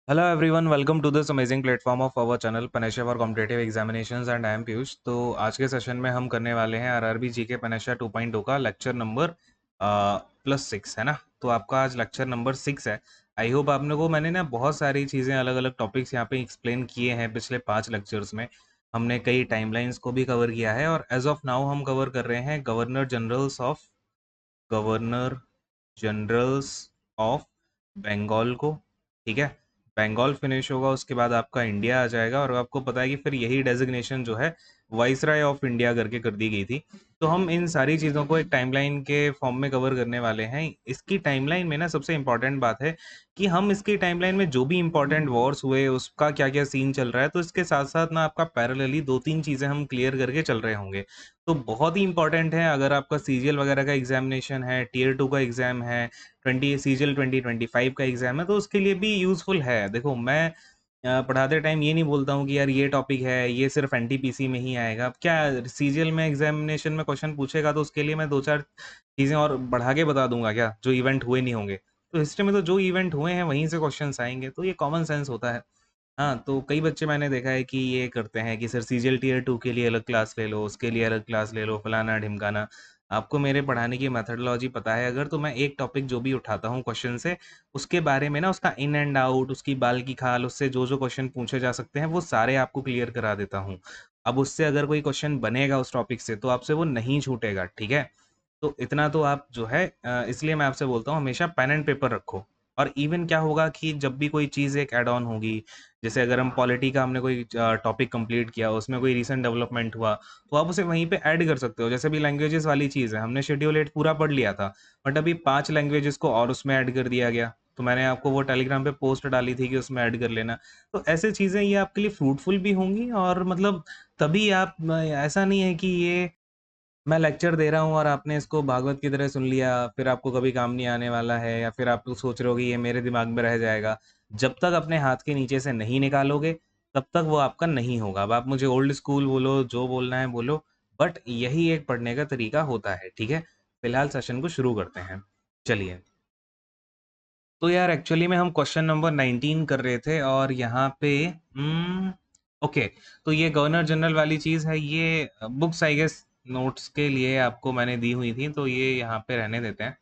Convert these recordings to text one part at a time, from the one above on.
Hello everyone, welcome to this amazing platform of our channel पनेशा for competitive examinations and I am Piyush. तो आज के session में हम करने वाले हैं आरआरबी जीके पनेशा 2.0 का लेक्चर नंबर +6 है ना। तो आपका आज लेक्चर नंबर 6 है। आई होप आपने को मैंने ना बहुत सारी चीज़ें अलग अलग टॉपिक्स यहाँ पे एक्सप्लेन किए हैं पिछले 5 लेक्चर्स में। हमने कई टाइमलाइंस को भी कवर किया है और एज ऑफ नाउ हम कवर कर रहे हैं गवर्नर जनरल्स ऑफ बंगाल को। ठीक है, बंगाल फिनिश होगा उसके बाद आपका इंडिया आ जाएगा और आपको पता है कि फिर यही डेजिग्नेशन जो है वाइसराय ऑफ इंडिया करके कर दी गई थी। तो हम इन सारी चीज़ों को एक टाइमलाइन के फॉर्म में कवर करने वाले हैं। इसकी टाइमलाइन में ना सबसे इम्पोर्टेंट बात है कि हम इसकी टाइमलाइन में जो भी इम्पोर्टेंट वॉर्स हुए उसका क्या क्या सीन चल रहा है, तो इसके साथ साथ ना आपका पैरेलली 2-3 चीज़ें हम क्लियर करके चल रहे होंगे। तो बहुत ही इंपॉर्टेंट है। अगर आपका सीजीएल वगैरह का एग्जामिनेशन है, टियर 2 का एग्जाम है, 20 सीजीएल 2025 का एग्जाम है, तो उसके लिए भी यूजफुल है। देखो मैं पढ़ाते टाइम ये नहीं बोलता हूँ कि यार ये टॉपिक है, ये सिर्फ एनटीपीसी में ही आएगा। अब क्या सीजीएल में एग्जामिनेशन में क्वेश्चन पूछेगा तो उसके लिए मैं 2-4 चीज़ें और बढ़ा के बता दूंगा क्या, जो इवेंट हुए नहीं होंगे। तो हिस्ट्री में तो जो इवेंट हुए हैं वहीं से क्वेश्चंस आएंगे, तो ये कॉमन सेंस होता है। हाँ, तो कई बच्चे मैंने देखा है कि ये करते हैं कि सर सीजीएल टियर 2 के लिए अलग क्लास ले लो, उसके लिए अलग क्लास ले लो, फलाना-ढिमकाना। आपको मेरे पढ़ाने की मेथोडोलॉजी पता है अगर, तो मैं एक टॉपिक जो भी उठाता हूँ क्वेश्चन से, उसके बारे में ना उसका इन एंड आउट, उसकी बाल की खाल, उससे जो-जो क्वेश्चन पूछे जा सकते हैं, वो सारे आपको क्लियर करा देता हूँ। अब उससे अगर कोई क्वेश्चन बनेगा उस टॉपिक से, तो आपसे वो नहीं छूटेगा, ठीक है? तो इतना तो आप जो है इसलिए मैं आपसे बोलता हूँ हमेशा पेन एंड पेपर रखो। और इवन क्या होगा कि जब भी कोई चीज़ एक ऐड ऑन होगी, जैसे अगर हम पॉलिटी का हमने कोई टॉपिक कंप्लीट किया, उसमें कोई रीसेंट डेवलपमेंट हुआ, तो आप उसे वहीं पे ऐड कर सकते हो। जैसे अभी लैंग्वेजेस वाली चीज़ है, हमने शेड्यूल 8 पूरा पढ़ लिया था, बट अभी 5 लैंग्वेजेस को और उसमें ऐड कर दिया गया। तो मैंने आपको वो टेलीग्राम पे पोस्ट डाली थी कि उसमें ऐड कर लेना। तो ऐसे चीज़ें ये आपके लिए फ्रूटफुल भी होंगी और मतलब तभी आप ऐसा नहीं है कि ये मैं लेक्चर दे रहा हूँ और आपने इसको भागवत की तरह सुन लिया, फिर आपको कभी काम नहीं आने वाला है, या फिर आप लोग सोच रहे हो कि ये मेरे दिमाग में रह जाएगा। जब तक अपने हाथ के नीचे से नहीं निकालोगे, तब तक वो आपका नहीं होगा। अब आप मुझे ओल्ड स्कूल बोलो, जो बोलना है बोलो, बट यही एक पढ़ने का तरीका होता है, ठीक है? फिलहाल सेशन को शुरू करते हैं। चलिए। तो यार एक्चुअली में हम क्वेश्चन नंबर 19 कर रहे थे और यहाँ पे ओके, तो ये गवर्नर जनरल वाली चीज़ है, ये बुक्स आई गेस नोट्स के लिए आपको मैंने दी हुई थी, तो ये यहाँ पे रहने देते हैं।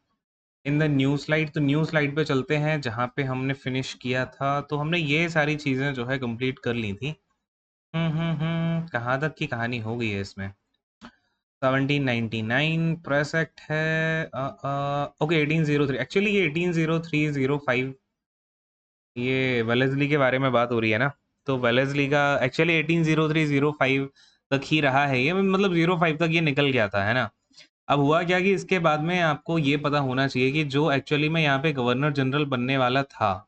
इन द न्यू स्लाइड, तो न्यू स्लाइड पे चलते हैं जहाँ पे हमने फिनिश किया था। तो हमने ये सारी चीज़ें जो है कंप्लीट कर ली थी। कहाँ तक की कहानी हो गई है इसमें? 1799 प्रेस एक्ट है। ओके, 1803, एक्चुअली ये 1803-05 ये वेलेस्ली के बारे में बात हो रही है ना। तो वेलेस्ली का एक्चुअली 1803-05 तक ही रहा है ये, मतलब 05 तक ये निकल गया था, है ना। अब हुआ क्या कि इसके बाद में आपको ये पता होना चाहिए कि जो एक्चुअली में यहाँ पे गवर्नर जनरल बनने वाला था,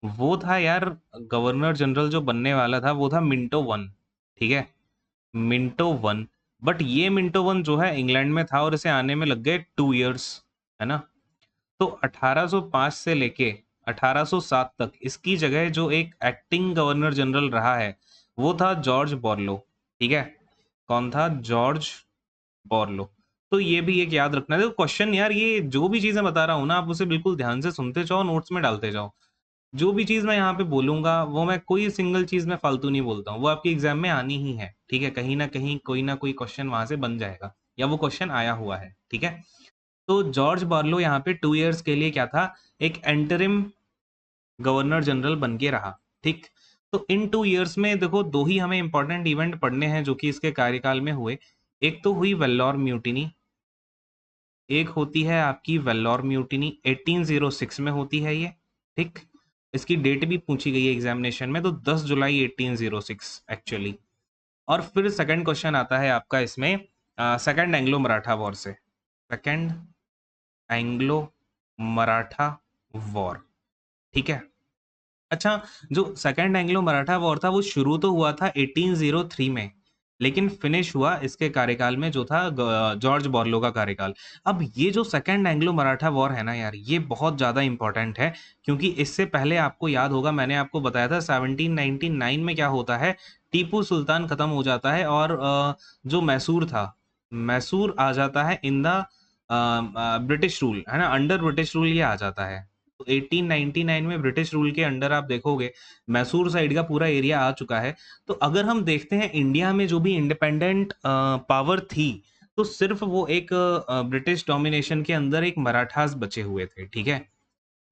वो था यार, गवर्नर जनरल जो बनने वाला था वो था मिंटो वन। ठीक है, मिंटो वन। बट ये मिंटो वन जो है इंग्लैंड में था और इसे आने में लग गए 2 इयर्स, है ना। तो 1805 से लेके 1807 तक इसकी जगह जो एक एक्टिंग गवर्नर जनरल रहा है वो था जॉर्ज बॉर्लो। ठीक है, कौन था? जॉर्ज बॉर्लो। तो ये भी एक याद रखना है। देखो क्वेश्चन यार, ये जो भी चीजें बता रहा हूँ ना, आप उसे बिल्कुल ध्यान से सुनते जाओ, नोट्स में डालते जाओ। जो भी चीज मैं यहाँ पे बोलूंगा वो मैं कोई सिंगल चीज में फालतू नहीं बोलता हूँ, वो आपके एग्जाम में आनी ही है। ठीक है, कहीं ना कोई क्वेश्चन वहां से बन जाएगा या वो क्वेश्चन आया हुआ है। ठीक है, तो जॉर्ज बार्लो यहाँ पे 2 इयर्स के लिए क्या था, एक एंटरिम गवर्नर जनरल बन के रहा। ठीक, तो इन 2 इयर्स में देखो दो ही हमें इंपॉर्टेंट इवेंट पढ़ने हैं जो कि इसके कार्यकाल में हुए। एक तो हुई वेल्लोर म्यूटिनी, एक होती है आपकी वेल्लोर म्यूटिनी 1806 में होती है ये। ठीक, इसकी डेट भी पूछी गई है एग्जामिनेशन में, तो 10 जुलाई 1806 एक्चुअली। और फिर सेकंड क्वेश्चन आता है आपका इसमें सेकंड एंग्लो मराठा वॉर से। Second Anglo Maratha war. ठीक है, अच्छा, जो सेकंड एंग्लो मराठा वॉर था वो शुरू तो हुआ था 1803 में, लेकिन फिनिश हुआ इसके कार्यकाल में जो था जॉर्ज बॉर्लो का कार्यकाल। अब ये जो सेकंड एंग्लो मराठा वॉर है ना यार, ये बहुत ज़्यादा इंपॉर्टेंट है, क्योंकि इससे पहले आपको याद होगा मैंने आपको बताया था 1799 में क्या होता है, टीपू सुल्तान खत्म हो जाता है और जो मैसूर था, मैसूर आ जाता है इन द ब्रिटिश रूल, है ना, अंडर ब्रिटिश रूल ये आ जाता है। तो 1899 में ब्रिटिश रूल के अंडर आप देखोगे मैसूर साइड का पूरा एरिया आ चुका है। तो अगर हम देखते हैं इंडिया में जो भी इंडिपेंडेंट पावर थी, तो सिर्फ वो एक ब्रिटिश डोमिनेशन के अंदर एक मराठास बचे हुए थे, ठीक है।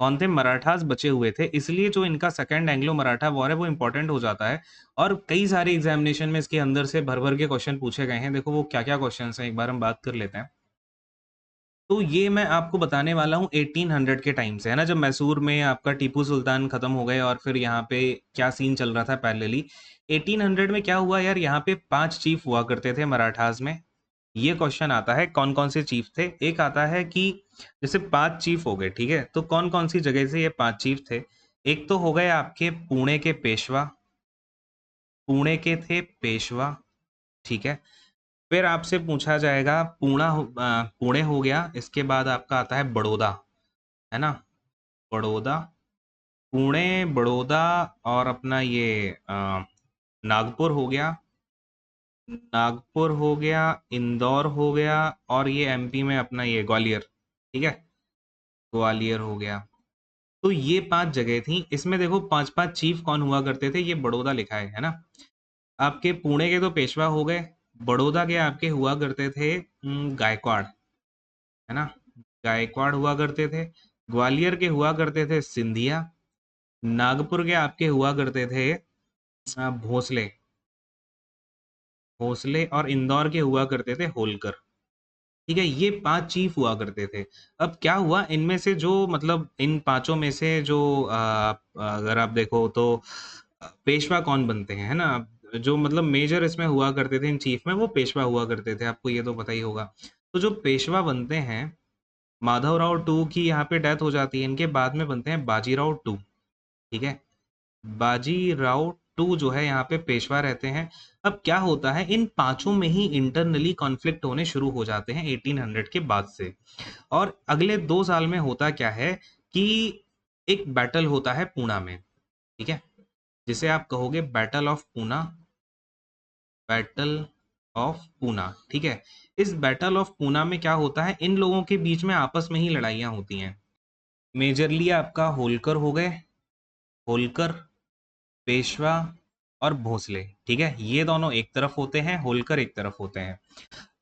कौन थे? मराठास बचे हुए थे, इसलिए जो इनका सेकंड एंग्लो मराठा वॉर है वो इंपॉर्टेंट हो जाता है। और कई सारे एग्जामिनेशन में इसके अंदर से भर भर के क्वेश्चन पूछे गए हैं। देखो वो क्या क्या क्वेश्चन हैं, एक बार हम बात कर लेते हैं। तो ये मैं आपको बताने वाला हूँ 1800 के टाइम से, है ना, जब मैसूर में आपका टीपू सुल्तान खत्म हो गए और फिर यहाँ पे क्या सीन चल रहा था पैरेलली। 1800 में क्या हुआ यार, यहाँ पे 5 चीफ हुआ करते थे मराठास में। ये क्वेश्चन आता है कौन कौन से चीफ थे। एक आता है कि जैसे 5 चीफ हो गए, ठीक है, तो कौन कौन सी जगह से ये 5 चीफ थे। एक तो हो गए आपके पुणे के पेशवा, पुणे के थे पेशवा, ठीक है। फिर आपसे पूछा जाएगा पुणे हो गया, इसके बाद आपका आता है बड़ौदा, है ना, बड़ौदा, पुणे, बड़ौदा, और अपना ये नागपुर हो गया, नागपुर हो गया, इंदौर हो गया, और ये एमपी में अपना ये ग्वालियर, ठीक है, ग्वालियर हो गया। तो ये 5 जगह थी, इसमें देखो 5-5 चीफ कौन हुआ करते थे, ये बड़ौदा लिखा है ना। आपके पुणे के तो पेशवा हो गए, बड़ौदा के आपके हुआ करते थे गायकवाड़, है ना, गायकवाड़ हुआ करते थे। ग्वालियर के हुआ करते थे सिंधिया। नागपुर के आपके हुआ करते थे भोसले, भोसले, और इंदौर के हुआ करते थे होलकर, ठीक है। ये 5 चीफ हुआ करते थे। अब क्या हुआ, इनमें से जो मतलब इन पांचों में से जो अगर आप देखो तो पेशवा कौन बनते हैं, है ना, जो मतलब मेजर इसमें हुआ करते थे इन चीफ में, वो पेशवा हुआ करते थे, आपको ये तो पता ही होगा। तो जो पेशवा बनते हैं, माधवराव टू की यहाँ पे डेथ हो जाती है, इनके बाद में बनते हैं बाजीराव टू, ठीक है। बाजीराव टू जो है यहाँ पे पेशवा रहते हैं। अब क्या होता है, इन पांचों में ही इंटरनली कॉन्फ्लिक्ट होने शुरू हो जाते हैं 1800 के बाद से। और अगले 2 साल में होता क्या है कि एक बैटल होता है पूना में, ठीक है, जिसे आप कहोगे battle of Poona, battle of Poona, ठीक है। इस बैटल ऑफ पूना में क्या होता है, इन लोगों के बीच में आपस में ही लड़ाइयाँ होती हैं। मेजरली आपका होलकर हो गए, होलकर, पेशवा और भोसले, ठीक है, ये दोनों एक तरफ होते हैं, होलकर एक तरफ होते हैं।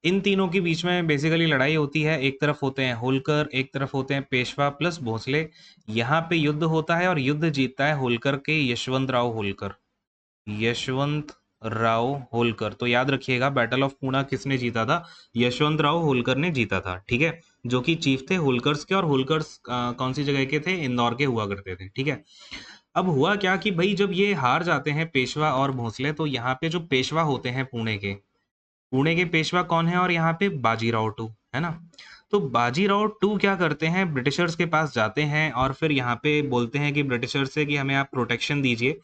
इन तीनों के बीच में बेसिकली लड़ाई होती है, एक तरफ होते हैं होलकर, एक तरफ होते हैं पेशवा प्लस भोसले। यहाँ पे युद्ध होता है और युद्ध जीतता है होलकर के यशवंत राव होलकर, यशवंत राव होलकर। तो याद रखिएगा बैटल ऑफ पूना किसने जीता था, यशवंत राव होलकर ने जीता था, ठीक है, जो कि चीफ थे होलकर्स के। और होलकर्स कौन सी जगह के थे, इंदौर के हुआ करते थे, ठीक है। अब हुआ क्या कि भाई जब ये हार जाते हैं पेशवा और भोसले, तो यहाँ पे जो पेशवा होते हैं पुणे के, पुणे के पेशवा कौन है, और यहाँ पे बाजीराव टू, है ना। तो बाजीराव टू क्या करते हैं, ब्रिटिशर्स के पास जाते हैं और फिर यहाँ पे बोलते हैं कि ब्रिटिशर्स से कि हमें आप प्रोटेक्शन दीजिए।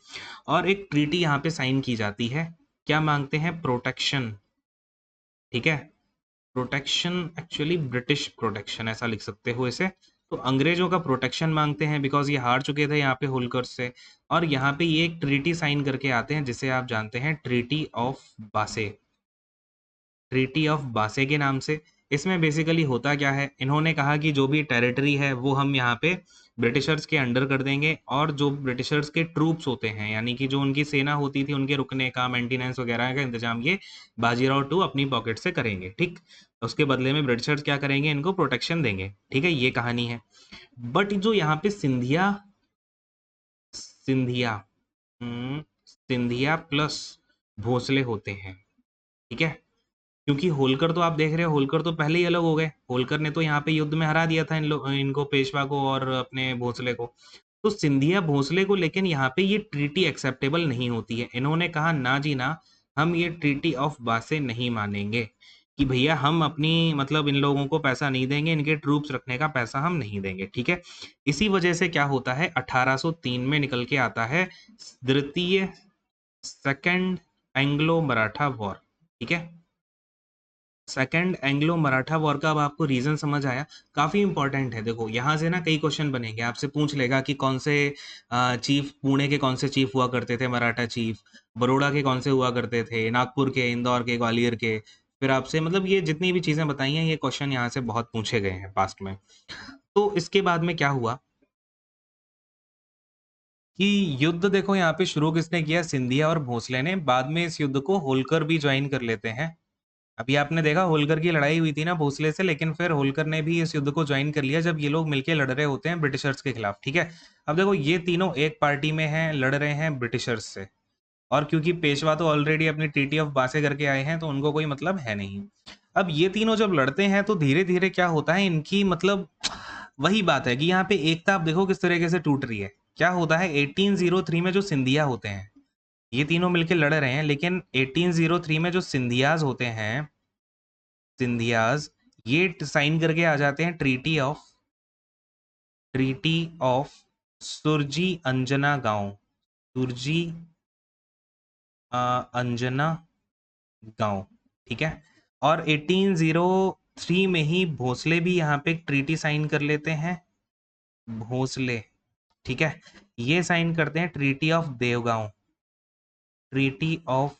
और एक ट्रीटी यहाँ पे साइन की जाती है, क्या मांगते हैं, प्रोटेक्शन, ठीक है। प्रोटेक्शन, एक्चुअली ब्रिटिश प्रोटेक्शन ऐसा लिख सकते हो इसे। तो अंग्रेजों का प्रोटेक्शन मांगते हैं बिकॉज ये हार चुके थे यहाँ पे होलकर से। और यहाँ पे ये एक ट्रीटी साइन करके आते हैं जिसे आप जानते हैं ट्रीटी ऑफ बासे, ट्रीटी ऑफ बासे के नाम से। इसमें बेसिकली होता क्या है, इन्होंने कहा कि जो भी टेरिटरी है वो हम यहाँ पे ब्रिटिशर्स के अंडर कर देंगे, और जो ब्रिटिशर्स के ट्रूप्स होते हैं यानी कि जो उनकी सेना होती थी, उनके रुकने का, मेंटेनेंस वगैरह का इंतजाम ये बाजीराव टू अपनी पॉकेट से करेंगे, ठीक। उसके बदले में ब्रिटिशर्स क्या करेंगे, इनको प्रोटेक्शन देंगे, ठीक है, ये कहानी है। बट जो यहाँ पे सिंधिया, सिंधिया, सिंधिया प्लस भोसले होते हैं, ठीक है। क्योंकि होलकर तो आप देख रहे हो, होलकर तो पहले ही अलग हो गए, होलकर ने तो यहाँ पे युद्ध में हरा दिया था इनको, पेशवा को और अपने भोसले को। तो सिंधिया भोसले को लेकिन यहाँ पे ये ट्रीटी एक्सेप्टेबल नहीं होती है। इन्होंने कहा ना जी ना, हम ये ट्रीटी ऑफ बासे नहीं मानेंगे, कि भैया हम अपनी मतलब इन लोगों को पैसा नहीं देंगे, इनके ट्रूप्स रखने का पैसा हम नहीं देंगे, ठीक है। इसी वजह से क्या होता है, 1803 में निकल के आता है द्वितीय, सेकंड एंग्लो मराठा वॉर, ठीक है। सेकंड एंग्लो मराठा वॉर का अब आपको रीजन समझ आया, काफी इंपॉर्टेंट है। देखो यहाँ से ना कई क्वेश्चन बनेंगे, आपसे पूछ लेगा कि कौन से चीफ, पुणे के कौन से चीफ हुआ करते थे मराठा चीफ, बड़ौदा के कौन से हुआ करते थे, नागपुर के, इंदौर के, ग्वालियर के। फिर आपसे मतलब ये जितनी भी चीजें बताई हैं, ये क्वेश्चन यहाँ से बहुत पूछे गए हैं पास्ट में। तो इसके बाद में क्या हुआ, कि युद्ध देखो यहाँ पे शुरू किसने किया, सिंधिया और भोसले ने। बाद में इस युद्ध को होलकर भी ज्वाइन कर लेते हैं। अभी आपने देखा होलकर की लड़ाई हुई थी ना भोसले से, लेकिन फिर होलकर ने भी इस युद्ध को ज्वाइन कर लिया जब ये लोग मिलके लड़ रहे होते हैं ब्रिटिशर्स के खिलाफ। ठीक है, अब देखो ये तीनों एक पार्टी में हैं, लड़ रहे हैं ब्रिटिशर्स से, और क्योंकि पेशवा तो ऑलरेडी अपनी ट्रीटी ऑफ बासे करके आए हैं तो उनको कोई मतलब है नहीं। अब ये तीनों जब लड़ते हैं तो धीरे धीरे क्या होता है इनकी, मतलब वही बात है कि यहाँ पे एकता आप देखो किस तरीके से टूट रही है। क्या होता है 1803 में जो सिंधिया होते हैं, ये तीनों मिलके लड़ रहे हैं, लेकिन 1803 में जो सिंधियाज होते हैं, सिंधियाज, ये साइन करके आ जाते हैं ट्रीटी ऑफ सुरजी अंजना गांव, सुरजी अंजना गांव। ठीक है, और 1803 में ही भोसले भी यहाँ पे एक ट्रीटी साइन कर लेते हैं, भोसले। ठीक है, ये साइन करते हैं treaty of Devgaon, treaty of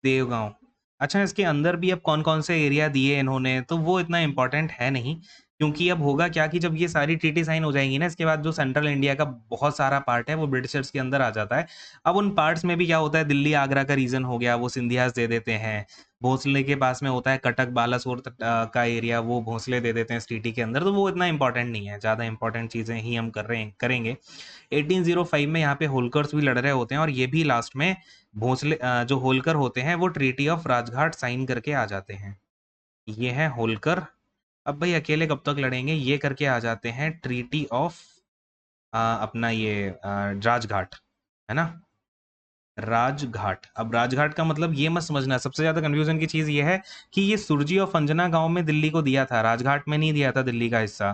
Devgaon. अच्छा, इसके अंदर भी अब कौन कौन से एरिया दिए इन्होंने तो वो इतना इंपॉर्टेंट है नहीं, क्योंकि अब होगा क्या कि जब ये सारी ट्रीटी साइन हो जाएंगी ना, इसके बाद जो सेंट्रल इंडिया का बहुत सारा पार्ट है वो ब्रिटिशर्स के अंदर आ जाता है। अब उन पार्ट्स में भी क्या होता है, दिल्ली आगरा का रीजन हो गया वो सिंधियास दे देते हैं। भोसले के पास में होता है कटक बालासोर का एरिया, वो भोसले दे देते हैं इस ट्रीटी के अंदर। तो वो इतना इंपॉर्टेंट नहीं है, ज़्यादा इंपॉर्टेंट चीज़ें ही हम कर रहे हैं करेंगे। 1805 में यहाँ पे होलकर्स भी लड़ रहे होते हैं, और ये भी लास्ट में भोसले जो होलकर होते हैं वो ट्रीटी ऑफ राजघाट साइन करके आ जाते हैं। ये है होलकर। अब भाई अकेले कब तक लड़ेंगे, ये करके आ जाते हैं ट्रीटी ऑफ अपना ये राजघाट, है ना, राजघाट। अब राजघाट का मतलब ये मत समझना, सबसे ज्यादा कंफ्यूजन की चीज ये है कि ये सुरजी और फंजना गांव में दिल्ली को दिया था, राजघाट में नहीं दिया था दिल्ली का हिस्सा।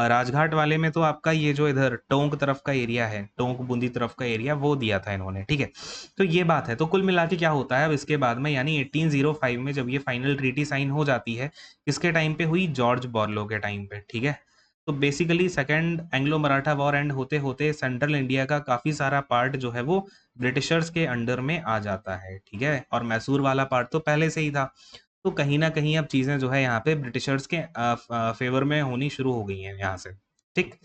राजघाट वाले में तो आपका ये जो इधर टोंक तरफ का एरिया है, टोंक बूंदी तरफ का एरिया, वो दिया था इन्होंने। ठीक है, तो ये बात है। तो कुल मिला के क्या होता है अब इसके बाद में, यानी 1805 में जब ये फाइनल ट्रीटी साइन हो जाती है, किसके टाइम पे हुई, जॉर्ज बॉर्लो के टाइम पे। ठीक है, तो basically second Anglo Maratha war and होते होते सेंट्रल इंडिया का काफी सारा पार्ट जो है वो ब्रिटिशर्स के अंडर में आ जाता है। ठीक है, और मैसूर वाला पार्ट तो पहले से ही था। तो कहीं ना कहीं अब चीजें जो है यहाँ पे ब्रिटिशर्स के फेवर में होनी शुरू हो गई हैं यहाँ से। ठीक,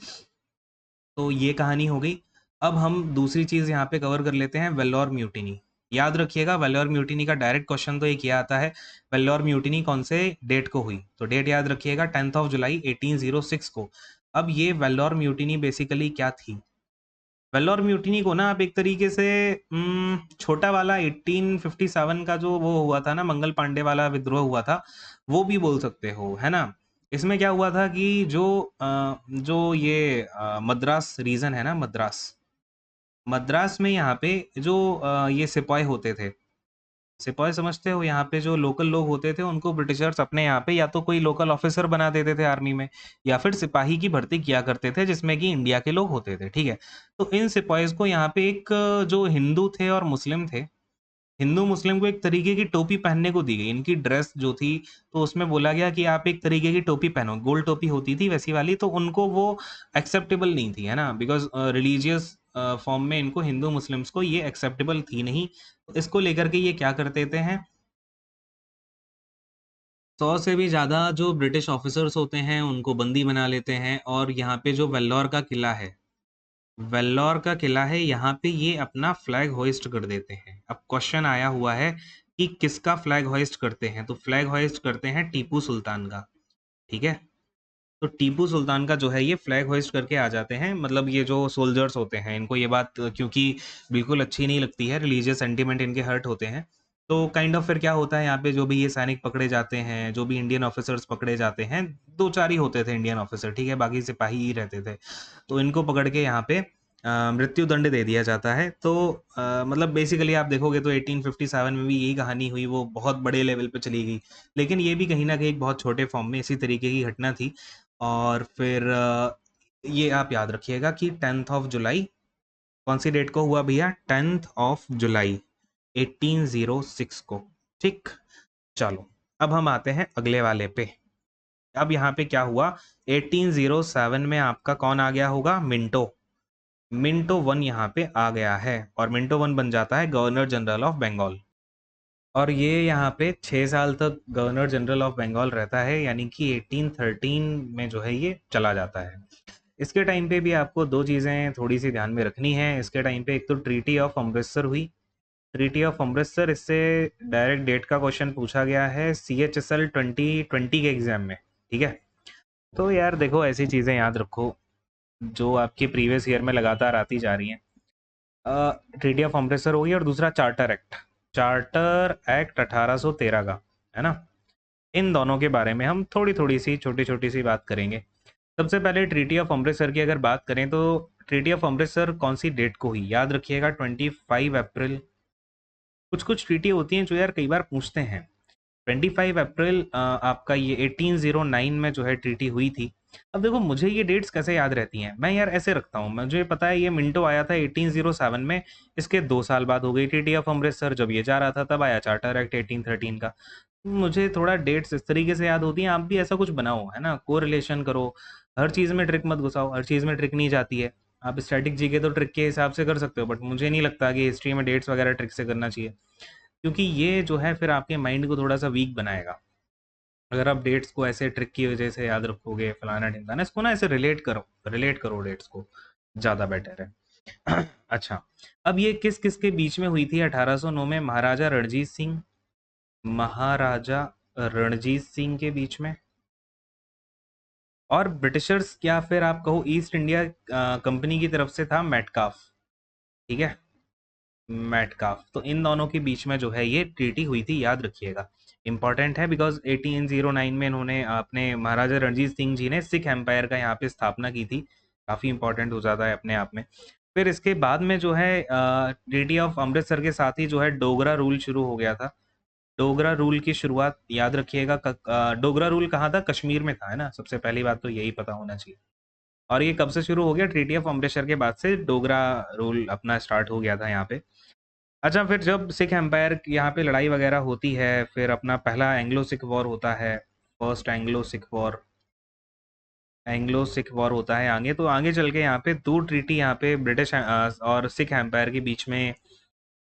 तो ये कहानी हो गई। अब हम दूसरी चीज यहाँ पे कवर कर लेते हैं, वेल्लोर म्यूटिनी। याद रखिएगा वेल्लोर म्यूटिनी का डायरेक्ट क्वेश्चन तो ये किया आता है, वेल्लोर म्यूटिनी कौन से डेट को हुई, तो डेट याद रखिएगा 10 ऑफ जुलाई 1806 को। अब ये वेल्लोर म्यूटिनी बेसिकली क्या थी, वेल्लोर म्यूटिनी को ना आप एक तरीके से छोटा वाला 1857 का जो वो हुआ था ना, मंगल पांडे वाला विद्रोह हुआ था, वो भी बोल सकते हो, है ना। इसमें क्या हुआ था कि जो ये मद्रास रीजन है ना, मद्रास, मद्रास में यहाँ पे जो ये सिपाही होते थे, सिपाही समझते हो, यहाँ पे जो लोकल लोग होते थे उनको ब्रिटिशर्स अपने यहाँ पे या तो कोई लोकल ऑफिसर बना देते थे आर्मी में, या फिर सिपाही की भर्ती किया करते थे जिसमें कि इंडिया के लोग होते थे। ठीक है, तो इन सिपाहीज को यहाँ पे एक जो हिंदू थे और मुस्लिम थे, हिंदू मुस्लिम को एक तरीके की टोपी पहनने को दी गई, इनकी ड्रेस जो थी, तो उसमें बोला गया कि आप एक तरीके की टोपी पहनो, गोल टोपी होती थी वैसी वाली, तो उनको वो एक्सेप्टेबल नहीं थी, है ना, बिकॉज रिलीजियस फॉर्म में इनको, हिंदू मुस्लिम्स को ये एक्सेप्टेबल थी नहीं। तो इसको लेकर के ये क्या करते थे हैं, 100 से भी ज़्यादा जो ब्रिटिश ऑफिसर्स होते हैं उनको बंदी बना लेते हैं, और यहाँ पे जो वेल्लोर का किला है, वेल्लोर का किला है, यहाँ पे ये अपना फ्लैग होइस्ट कर देते हैं। अब क्वेश्चन आया हुआ है कि किसका फ्लैग होइस्ट करते हैं, तो फ्लैग होइस्ट करते हैं टीपू सुल्तान का। ठीक है, तो टीपू सुल्तान का जो है ये फ्लैग होइस्ट करके आ जाते हैं। मतलब ये जो सोल्जर्स होते हैं इनको ये बात क्योंकि बिल्कुल अच्छी नहीं लगती है, रिलीजियस सेंटीमेंट इनके हर्ट होते हैं। तो काइंड ऑफ फिर क्या होता है, यहाँ पे जो भी ये सैनिक पकड़े जाते हैं, जो भी इंडियन ऑफिसर्स पकड़े जाते हैं, दो चार ही होते थे इंडियन ऑफिसर, ठीक है, बाकी सिपाही ही रहते थे, तो इनको पकड़ के यहाँ पे मृत्यु दंड दे दिया जाता है। तो मतलब बेसिकली आप देखोगे तो 1857 में भी यही कहानी हुई, वो बहुत बड़े लेवल पे चली गई, लेकिन ये भी कहीं ना कहीं एक बहुत छोटे फॉर्म में इसी तरीके की घटना थी। और फिर ये आप याद रखिएगा कि 10 ऑफ जुलाई, कौन सी डेट को हुआ भैया, 10 ऑफ जुलाई 1806 को। ठीक, चलो अब हम आते हैं अगले वाले पे। अब यहाँ पे क्या हुआ, 1807 में आपका कौन आ गया होगा, मिंटो, मिंटो वन यहाँ पे आ गया है, और मिंटो वन बन जाता है गवर्नर जनरल ऑफ बंगाल। और ये यहाँ पे 6 साल तक गवर्नर जनरल ऑफ बंगाल रहता है, यानी कि 1813 में जो है ये चला जाता है। इसके टाइम पे भी आपको दो चीज़ें थोड़ी सी ध्यान में रखनी है। इसके टाइम पे एक तो ट्रीटी ऑफ अमृतसर हुई। ट्रीटी ऑफ अमृतसर, इससे डायरेक्ट डेट का क्वेश्चन पूछा गया है CHSL 2020 के एग्जाम में। ठीक है, तो यार देखो ऐसी चीज़ें याद रखो जो आपके प्रीवियस ईयर में लगातार आती जा रही हैं। ट्रीटी ऑफ अमृतसर होगी और दूसरा चार्टर एक्ट। चार्टर एक्ट 1813 का, है ना। इन दोनों के बारे में हम थोड़ी थोड़ी सी छोटी छोटी सी बात करेंगे। सबसे पहले ट्रीटी ऑफ अमृतसर की अगर बात करें तो ट्रीटी ऑफ अमृतसर कौन सी डेट को हुई, याद रखिएगा 25 अप्रैल। कुछ कुछ ट्रीटी होती हैं जो यार कई बार पूछते हैं। 25 अप्रैल आपका ये 1809 में जो है ट्रीटी हुई थी। अब देखो मुझे ये डेट्स कैसे याद रहती हैं, मैं यार ऐसे रखता हूँ, मुझे पता है ये मिंटो आया था 1807 में। इसके 2 साल बाद हो गई ट्रीटी ऑफ अमृतसर, जब ये जा रहा था तब आया चार्टर एक्ट 1813 का। मुझे थोड़ा डेट्स इस तरीके से याद होती हैं, आप भी ऐसा कुछ बनाओ, है ना, कोरिलेशन करो। हर चीज़ में ट्रिक मत घुसाओ, हर चीज़ में ट्रिक नहीं जाती है। आप स्टैटिक जीके तो ट्रिक के हिसाब से कर सकते हो, बट मुझे नहीं लगता कि हिस्ट्री में डेट्स वगैरह ट्रिक से करना चाहिए, क्योंकि ये जो है फिर आपके माइंड को थोड़ा सा वीक बनाएगा। अगर आप डेट्स को ऐसे ट्रिक की वजह से याद रखोगे फलाना ढिमकाना, इसको ना ऐसे रिलेट करो डेट्स को, ज़्यादा बेटर है। अच्छा, अब ये किस किस के बीच में हुई थी 1809 में? महाराजा रणजीत सिंह के बीच में और ब्रिटिशर्स, या फिर आप कहो ईस्ट इंडिया कंपनी की तरफ से था मेटकाफ। ठीक है, मेटकाफ, तो इन दोनों के बीच में जो है ये ट्रीटी हुई थी, याद रखिएगा। इंपॉर्टेंट है बिकॉज 1809 में इन्होंने अपने महाराजा रणजीत सिंह जी ने सिख एम्पायर का यहाँ पे स्थापना की थी। काफ़ी इंपॉर्टेंट हो जाता है अपने आप में। फिर इसके बाद में जो है ट्रीटी ऑफ अमृतसर के साथ ही जो है डोगरा रूल शुरू हो गया था। डोगरा रूल की शुरुआत याद रखिएगा, डोगरा रूल कहाँ था? कश्मीर में था, है ना। सबसे पहली बात तो यही पता होना चाहिए। और ये कब से शुरू हो गया? ट्रीटी ऑफ अमृतसर के बाद से डोगरा रूल अपना स्टार्ट हो गया था यहाँ पे। अच्छा, फिर जब सिख एम्पायर यहाँ पे लड़ाई वगैरह होती है, फिर अपना पहला एंग्लो सिख वॉर होता है। फर्स्ट एंग्लो सिख वॉर होता है आगे, तो आगे चल के यहाँ पे दो ट्रीटी यहाँ पे ब्रिटिश और सिख एम्पायर के बीच में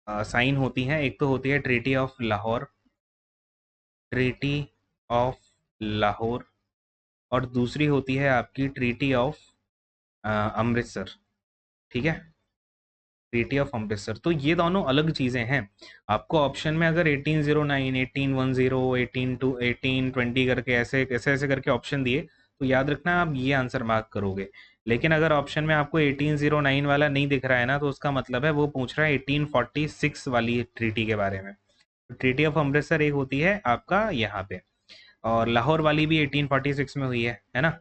साइन होती हैं। एक तो होती है ट्रीटी ऑफ लाहौर, और दूसरी होती है आपकी ट्रीटी ऑफ अमृतसर। ठीक है, ट्रीटी ऑफ अमृतसर, तो ये दोनों अलग चीज़ें हैं। आपको ऑप्शन में अगर 1809, 1810, 1820 करके ऐसे ऐसे ऐसे करके ऑप्शन दिए, तो याद रखना आप ये आंसर मार्क करोगे। लेकिन अगर ऑप्शन में आपको 1809 वाला नहीं दिख रहा है ना, तो उसका मतलब है वो पूछ रहा है 1846 वाली ट्रीटी के बारे में। ट्रीटी ऑफ अमृतसर एक होती है आपका यहाँ पे, और लाहौर वाली भी 1846 में हुई है ना।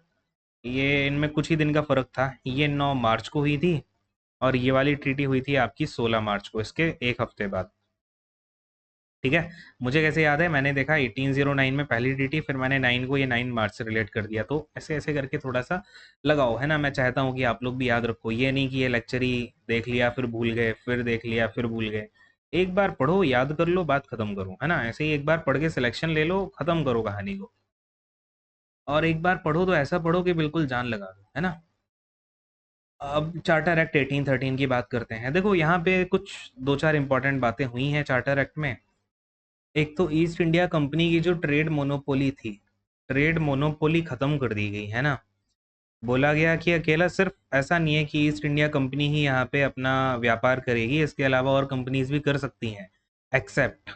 ये इनमें कुछ ही दिन का फर्क था, ये 9 मार्च को हुई थी और ये वाली ट्रीटी हुई थी आपकी 16 मार्च को, इसके एक हफ्ते बाद। ठीक है, मुझे कैसे याद है, मैंने देखा 1809 में पहली ट्रीटी, फिर मैंने 9 को ये 9 मार्च से रिलेट कर दिया, तो ऐसे ऐसे करके थोड़ा सा लगाओ, है ना। मैं चाहता हूँ कि आप लोग भी याद रखो, ये नहीं कि ये लेक्चर ही देख लिया फिर भूल गए, फिर देख लिया फिर भूल गए। एक बार पढ़ो, याद कर लो, बात खत्म करो, है ना। ऐसे ही एक बार पढ़ के सिलेक्शन ले लो, खत्म करो कहानी को। और एक बार पढ़ो तो ऐसा पढ़ो कि बिल्कुल जान लगा दो, है ना। अब चार्टर एक्ट 1813 की बात करते हैं। देखो यहाँ पे कुछ दो चार इंपॉर्टेंट बातें हुई हैं चार्टर एक्ट में। एक तो ईस्ट इंडिया कंपनी की जो ट्रेड मोनोपोली थी, ट्रेड मोनोपोली खत्म कर दी गई, है ना। बोला गया कि अकेला सिर्फ ऐसा नहीं है कि ईस्ट इंडिया कंपनी ही यहाँ पे अपना व्यापार करेगी, इसके अलावा और कंपनीज भी कर सकती हैं, एक्सेप्ट।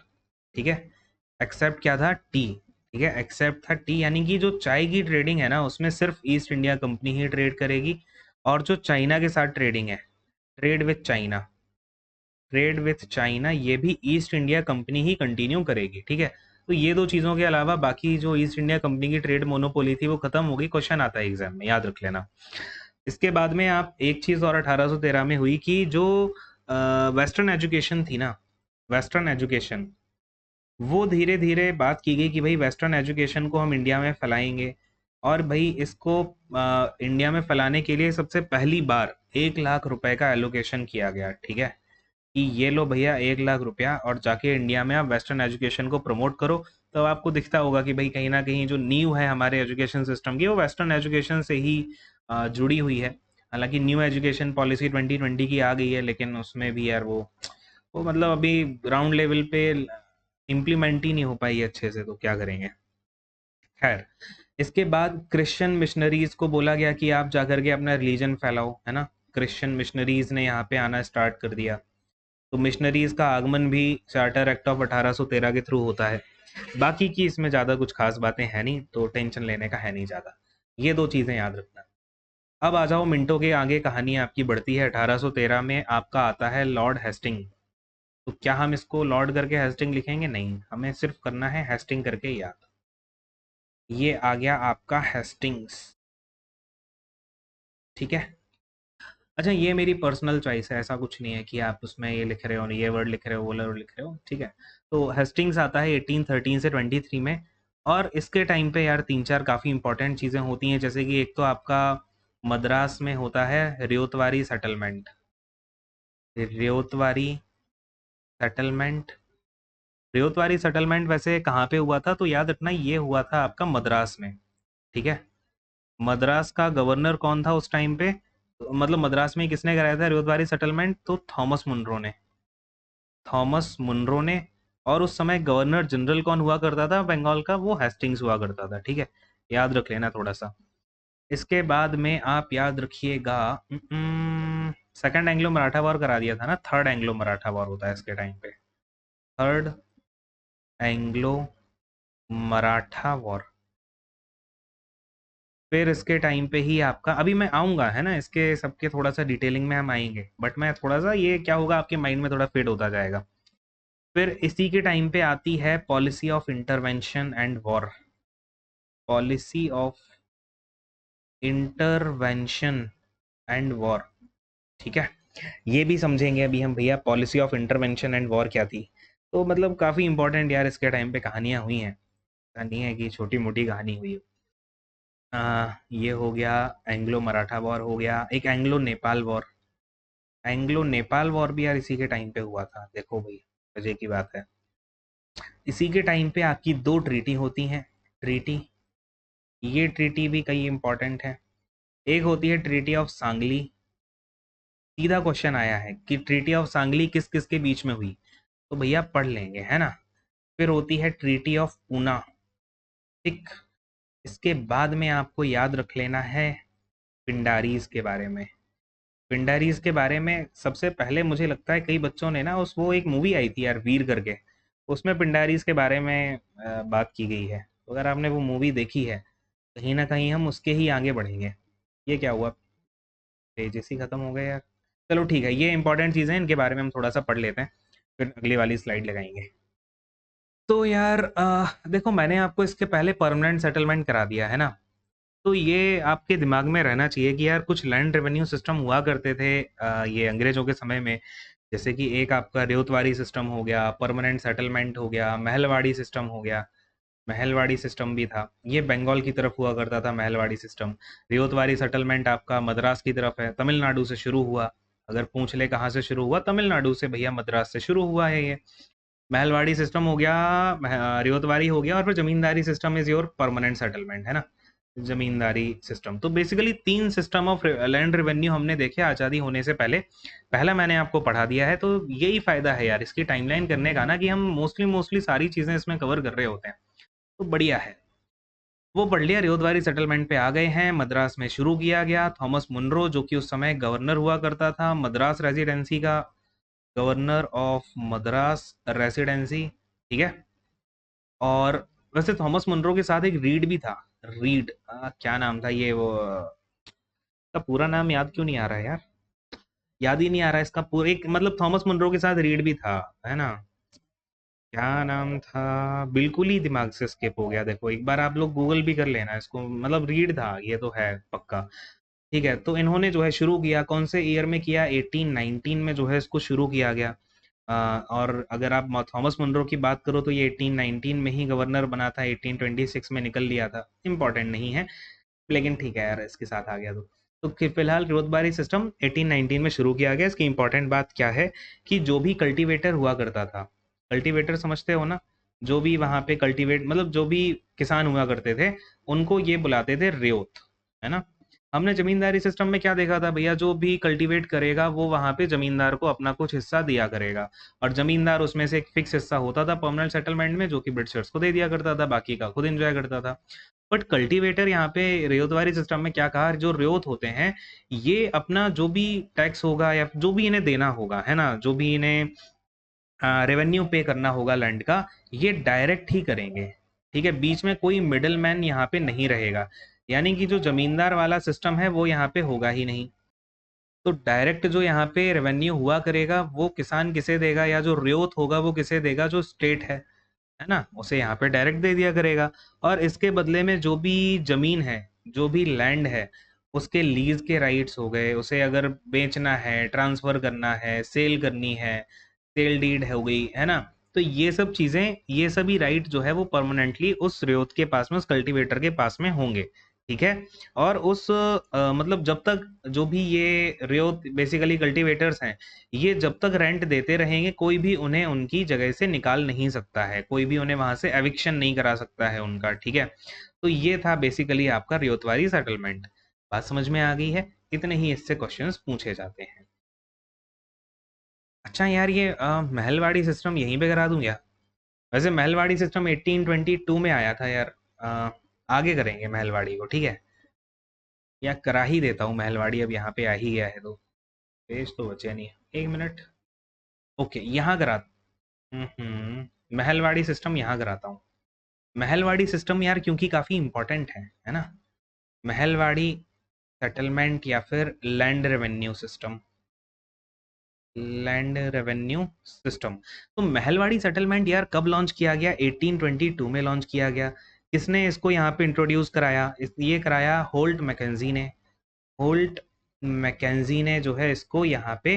ठीक है, एक्सेप्ट क्या था? टी। ठीक है, एक्सेप्ट था टी, यानी कि जो चाय की ट्रेडिंग है ना, उसमें सिर्फ ईस्ट इंडिया कंपनी ही ट्रेड करेगी। और जो चाइना के साथ ट्रेडिंग है, trade with China, trade with China, ये भी ईस्ट इंडिया कंपनी ही कंटिन्यू करेगी। ठीक है, तो ये दो चीज़ों के अलावा बाकी जो ईस्ट इंडिया कंपनी की ट्रेड मोनोपोली थी वो खत्म हो गई। क्वेश्चन आता है एग्जाम में, याद रख लेना। इसके बाद में आप एक चीज़ और 1813 में हुई कि जो वेस्टर्न एजुकेशन थी ना, वेस्टर्न एजुकेशन, वो धीरे धीरे बात की गई कि भाई वेस्टर्न एजुकेशन को हम इंडिया में फैलाएंगे। और भाई इसको इंडिया में फैलाने के लिए सबसे पहली बार 1 लाख रुपए का एलोकेशन किया गया। ठीक है, कि ये लो भैया 1 लाख रुपया, और जाके इंडिया में आप वेस्टर्न एजुकेशन को प्रमोट करो। तो आपको दिखता होगा कि भाई कहीं ना कहीं जो नींव है हमारे एजुकेशन सिस्टम की, वो वेस्टर्न एजुकेशन से ही जुड़ी हुई है। हालांकि न्यू एजुकेशन पॉलिसी 2020 की आ गई है, लेकिन उसमें भी यार वो मतलब अभी ग्राउंड लेवल पे इम्प्लीमेंट ही नहीं हो पाई अच्छे से, तो क्या करेंगे। खैर, इसके बाद क्रिश्चियन मिशनरीज को बोला गया कि आप जाकर के अपना रिलीजन फैलाओ, है ना। क्रिश्चियन मिशनरीज ने यहाँ पे आना स्टार्ट कर दिया। तो मिशनरीज का आगमन भी चार्टर एक्ट ऑफ 1813 के थ्रू होता है। बाकी की इसमें ज़्यादा कुछ खास बातें हैं नहीं, तो टेंशन लेने का है नहीं ज़्यादा। ये दो चीज़ें याद रखना। अब आ जाओ मिनटों के आगे, कहानी आपकी बढ़ती है। 1813 में आपका आता है लॉर्ड हेस्टिंग। तो क्या हम इसको लॉर्ड करके हेस्टिंग लिखेंगे? नहीं, हमें सिर्फ करना है हेस्टिंग करके याद। ये आ गया आपका हेस्टिंग्स, ठीक है। अच्छा, ये मेरी पर्सनल चॉइस है, ऐसा कुछ नहीं है कि आप उसमें ये लिख रहे हो, ये वर्ड लिख रहे हो, वो वर्ड लिख रहे हो, ठीक है। तो हेस्टिंग्स आता है 1813 से 23 में। और इसके टाइम पे यार तीन चार काफ़ी इंपॉर्टेंट चीज़ें होती हैं, जैसे कि एक तो आपका मद्रास में होता है ryotwari settlement. Ryotwari settlement. Ryotwari settlement वैसे कहाँ पे हुआ था? तो याद रखना, ये हुआ था आपका मद्रास में, ठीक है। मद्रास का गवर्नर कौन था उस टाइम पे? मतलब मद्रास में किसने कराया था रियोतवारी सेटलमेंट? तो थॉमस मुनरो ने। थॉमस मुनरो ने। और उस समय गवर्नर जनरल कौन हुआ करता था बंगाल का? वो हेस्टिंग्स हुआ करता था, ठीक है। याद रख लेना थोड़ा सा। इसके बाद में आप याद रखिएगा, सेकंड एंग्लो मराठा वॉर करा दिया था ना, थर्ड एंग्लो मराठा वॉर होता है इसके टाइम पे। Third Anglo Maratha war. फिर इसके टाइम पे ही आपका, अभी मैं आऊंगा है ना, इसके सबके थोड़ा सा डिटेलिंग में हम आएंगे, बट मैं थोड़ा सा ये क्या होगा आपके माइंड में थोड़ा फिट होता जाएगा। फिर इसी के टाइम पे आती है policy of intervention and war. Policy of intervention and war, ठीक है। ये भी समझेंगे अभी हम भैया, policy of intervention and war क्या थी। तो मतलब काफ़ी इंपॉर्टेंट यार इसके टाइम पे कहानियाँ हुई हैं, ऐसा नहीं है कि छोटी मोटी कहानी हुई हो। ये हो गया, एंग्लो मराठा वॉर हो गया। एक Anglo Nepal war. Anglo Nepal war भी यार इसी के टाइम पे हुआ था, देखो भाई, मजे की बात है। इसी के टाइम पे आपकी दो ट्रीटी होती हैं। ट्रीटी, ये ट्रीटी भी कई इंपॉर्टेंट है। एक होती है ट्रीटी ऑफ सांगली। सीधा क्वेश्चन आया है कि ट्रीटी ऑफ सांगली किस किस के बीच में हुई, तो भैया पढ़ लेंगे, है ना। फिर होती है ट्रीटी ऑफ पूना, ठीक। इसके बाद में आपको याद रख लेना है पिंडारीज के बारे में। पिंडारीज के बारे में सबसे पहले मुझे लगता है कई बच्चों ने ना, उस वो एक मूवी आई थी यार वीर करके, उसमें पिंडारीज के बारे में बात की गई है। तो अगर आपने वो मूवी देखी है, कहीं ना कहीं हम उसके ही आगे बढ़ेंगे। ये क्या हुआ, पेजेस ही खत्म हो गए यार। चलो ठीक है, ये इंपॉर्टेंट चीज़ें हैं, इनके बारे में हम थोड़ा सा पढ़ लेते हैं, फिर अगली वाली स्लाइड लगाएंगे। तो यार देखो, मैंने आपको इसके पहले परमानेंट सेटलमेंट करा दिया है ना। तो ये आपके दिमाग में रहना चाहिए कि यार कुछ लैंड रेवेन्यू सिस्टम हुआ करते थे ये अंग्रेजों के समय में। जैसे कि एक आपका रेवतवारी सिस्टम हो गया, परमानेंट सेटलमेंट हो गया, महलवाड़ी सिस्टम हो गया। महलवाड़ी सिस्टम भी था, ये बंगाल की तरफ हुआ करता था महलवाड़ी सिस्टम। रेवतवारी सेटलमेंट आपका मद्रास की तरफ है, तमिलनाडु से शुरू हुआ। अगर पूछ ले कहाँ से शुरू हुआ, तमिलनाडु से भैया, मद्रास से शुरू हुआ है ये। महलवाड़ी सिस्टम हो गया, रियोतवारी हो गया, और फिर zamindari system is your permanent settlement, है ना। जमींदारी सिस्टम, तो बेसिकली तीन सिस्टम ऑफ लैंड रेवेन्यू हमने देखे आज़ादी होने से पहले। पहला मैंने आपको पढ़ा दिया है, तो यही फायदा है यार इसकी टाइमलाइन करने का ना, कि हम मोस्टली मोस्टली सारी चीजें इसमें कवर कर रहे होते हैं, तो बढ़िया है। वो पढ़ लिया, रियोदवारी सेटलमेंट पे आ गए हैं। मद्रास में शुरू किया गया, थॉमस मुनरो जो कि उस समय गवर्नर हुआ करता था मद्रास रेजिडेंसी का, गवर्नर ऑफ मद्रास रेसिडेंसी, ठीक है। और वैसे थॉमस मुनरो के साथ एक रीड भी था। रीड, क्या नाम था ये, वो का पूरा नाम याद क्यों नहीं आ रहा है यार, याद ही नहीं आ रहा है इसका पूरा, एक मतलब थॉमस मुनरो के साथ रीड भी था, है ना। क्या नाम था, बिल्कुल ही दिमाग से स्किप हो गया। देखो एक बार आप लोग गूगल भी कर लेना इसको, मतलब रीड था, ये तो है पक्का। ठीक है, तो इन्होंने जो है शुरू किया, कौन से ईयर में किया? 1819 में जो है इसको शुरू किया गया। और अगर आप थॉमस मुनरो की बात करो तो ये 1819 में ही गवर्नर बना था, 1826 में निकल लिया था, इम्पोर्टेंट नहीं है, लेकिन ठीक है यार इसके साथ आ गया तो फिलहाल रोजबारी सिस्टम 1819 में शुरू किया गया। इसकी इंपॉर्टेंट बात क्या है कि जो भी कल्टीवेटर हुआ करता था, कल्टीवेटर समझते हो ना, जो भी वहाँ पे कल्टीवेट मतलब जो भी किसान हुआ करते थे, उनको ये बुलाते थे रेवत, है ना। हमने जमींदारी सिस्टम में क्या देखा था भैया, जो भी कल्टीवेट करेगा वो वहां पे जमींदार को अपना कुछ हिस्सा दिया करेगा, और जमींदार उसमें से एक फिक्स हिस्सा होता था परमानेंट सेटलमेंट में, जो कि ब्रिटिशर्स को दे दिया करता था, बाकी का खुद एंजॉय करता था। बट कल्टीवेटर यहाँ पे रेतवारी सिस्टम में क्या कहा, जो रेत होते हैं ये अपना जो भी टैक्स होगा या जो भी इन्हें देना होगा, है ना, जो भी इन्हें रेवेन्यू पे करना होगा लैंड का, ये डायरेक्ट ही करेंगे। ठीक है, बीच में कोई मिडल मैन यहाँ पे नहीं रहेगा, यानी कि जो जमींदार वाला सिस्टम है वो यहाँ पे होगा ही नहीं। तो डायरेक्ट जो यहाँ पे रेवेन्यू हुआ करेगा वो किसान किसे देगा, या जो रेत होगा वो किसे देगा, जो स्टेट है ना, उसे यहाँ पे डायरेक्ट दे दिया करेगा। और इसके बदले में जो भी जमीन है, जो भी लैंड है, उसके लीज के राइट्स हो गए, उसे अगर बेचना है, ट्रांसफर करना है, सेल करनी है, सेल डीड हो गई, है ना, तो ये सब चीजें, ये सभी राइट जो है वो परमानेंटली उस रेत के पास में, उस कल्टीवेटर के पास में होंगे। ठीक है, और उस मतलब जब तक जो भी ये रेत बेसिकली कल्टीवेटर्स हैं, ये जब तक रेंट देते रहेंगे, कोई भी उन्हें उनकी जगह से निकाल नहीं सकता है, कोई भी उन्हें वहां से एविक्शन नहीं करा सकता है उनका। ठीक है, तो ये था बेसिकली आपका रेतवारी सेटलमेंट। बात समझ में आ गई है? इतने ही इससे क्वेश्चंस पूछे जाते हैं। अच्छा यार, ये महलवाड़ी सिस्टम यहीं पे करा दूं क्या? वैसे महलवाड़ी सिस्टम 1822 में आया था यार। अ, आगे करेंगे महलवाड़ी को, ठीक है, या करा ही देता हूँ महलवाड़ी, अब यहाँ पे आ ही गया है तो पेज तो बचे नहीं। एक मिनट। ओके, यहाँ करा। महलवाड़ी सिस्टम यहाँ कराता हूँ। महलवाड़ी सिस्टम यार क्योंकि काफी इंपॉर्टेंट है ना। महलवाड़ी सेटलमेंट या फिर land revenue system, land revenue system. तो महलवाड़ी सेटलमेंट यार कब लॉन्च किया गया? 1822 में लॉन्च किया गया। किसने इसको यहाँ पे इंट्रोड्यूस कराया? ये कराया होल्ट मैकेंजी ने। होल्ट मैकेंजी ने जो है इसको यहाँ पे